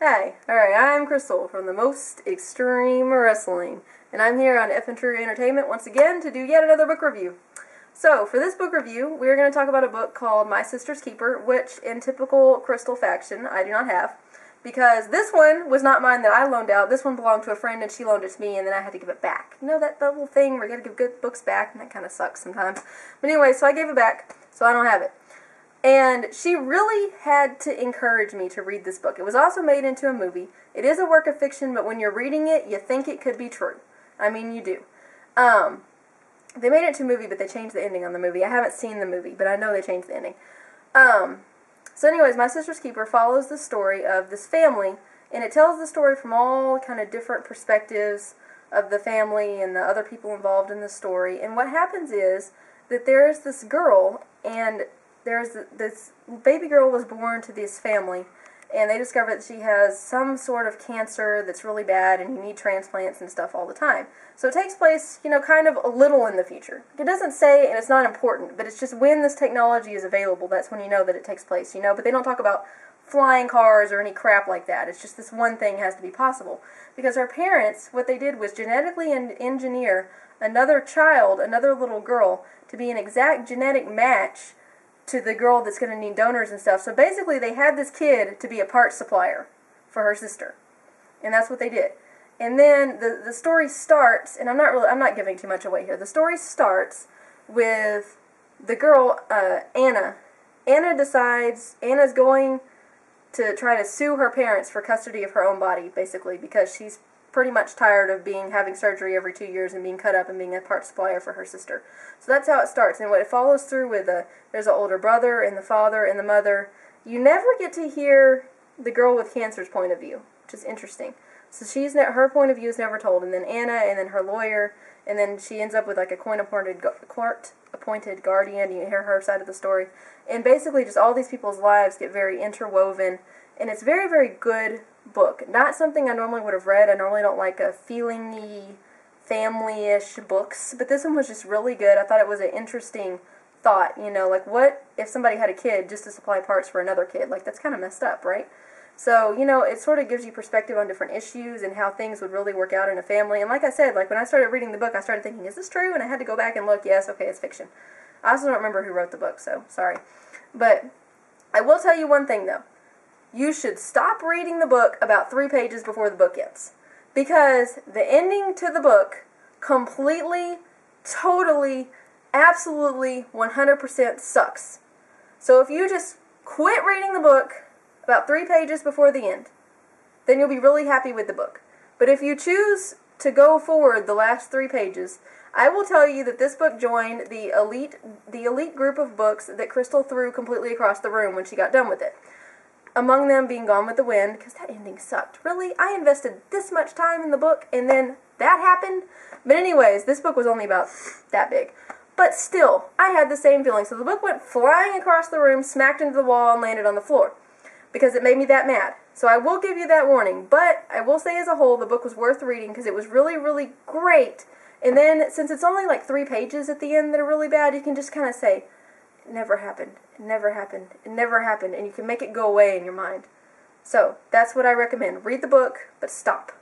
Hi, alright, I'm Crystal from the Most Extreme Wrestling, and I'm here on F and True Entertainment once again to do yet another book review. So, for this book review, we're going to talk about a book called My Sister's Keeper, which, in typical Crystal fashion, I do not have, because this one was not mine that I loaned out. This one belonged to a friend, and she loaned it to me, and then I had to give it back. You know that little thing where you gotta give good books back, and that kind of sucks sometimes. But anyway, so I gave it back, so I don't have it. And she really had to encourage me to read this book. It was also made into a movie. It is a work of fiction, but when you're reading it, you think it could be true. I mean, you do. They made it into a movie, but they changed the ending on the movie. I haven't seen the movie, but I know they changed the ending. So anyways, My Sister's Keeper follows the story of this family, and it tells the story from all kind of different perspectives of the family and the other people involved in the story. And what happens is that there's this girl, and this baby girl was born to this family, and they discover that she has some sort of cancer that's really bad, and you need transplants and stuff all the time. So it takes place, you know, kind of a little in the future. It doesn't say, and it's not important, but it's just when this technology is available, that's when you know that it takes place, you know. But they don't talk about flying cars or any crap like that. It's just this one thing has to be possible. Because her parents, what they did was genetically engineer another child, another little girl, to be an exact genetic match to the girl that's going to need donors and stuff. So basically they had this kid to be a parts supplier for her sister. And that's what they did. And then the story starts, and I'm not giving too much away here. The story starts with the girl, Anna. Anna's going to try to sue her parents for custody of her own body, basically, because she's pretty much tired of having surgery every 2 years and being cut up and being a part supplier for her sister. So that's how it starts. And what it follows through with, there's an older brother and the father and the mother. You never get to hear the girl with cancer's point of view, which is interesting. So her point of view is never told. And then Anna, and then her lawyer, and then she ends up with like a court-appointed guardian. You hear her side of the story. And basically just all these people's lives get very interwoven. And it's very, very good book. Not something I normally would have read. I normally don't like a feeling-y, family-ish books, but this one was just really good. I thought it was an interesting thought, you know, like what if somebody had a kid just to supply parts for another kid? Like, that's kind of messed up, right? So, you know, it sort of gives you perspective on different issues and how things would really work out in a family. And like I said, like when I started reading the book, I started thinking, is this true? And I had to go back and look. Yes, okay, it's fiction. I also don't remember who wrote the book, so sorry. But I will tell you one thing, though. You should stop reading the book about 3 pages before the book ends. Because the ending to the book completely, totally, absolutely, 100% sucks. So if you just quit reading the book about 3 pages before the end, then you'll be really happy with the book. But if you choose to go forward the last 3 pages, I will tell you that this book joined the elite group of books that Crystal threw completely across the room when she got done with it. Among them being Gone with the Wind, because that ending sucked. Really? I invested this much time in the book, and then that happened? But anyways, this book was only about that big. But still, I had the same feeling. So the book went flying across the room, smacked into the wall, and landed on the floor. Because it made me that mad. So I will give you that warning. But I will say as a whole, the book was worth reading, because it was really, really great. And then, since it's only like 3 pages at the end that are really bad, you can just kind of say, it never happened, it never happened, it never happened, and you can make it go away in your mind. So, that's what I recommend. Read the book, but stop.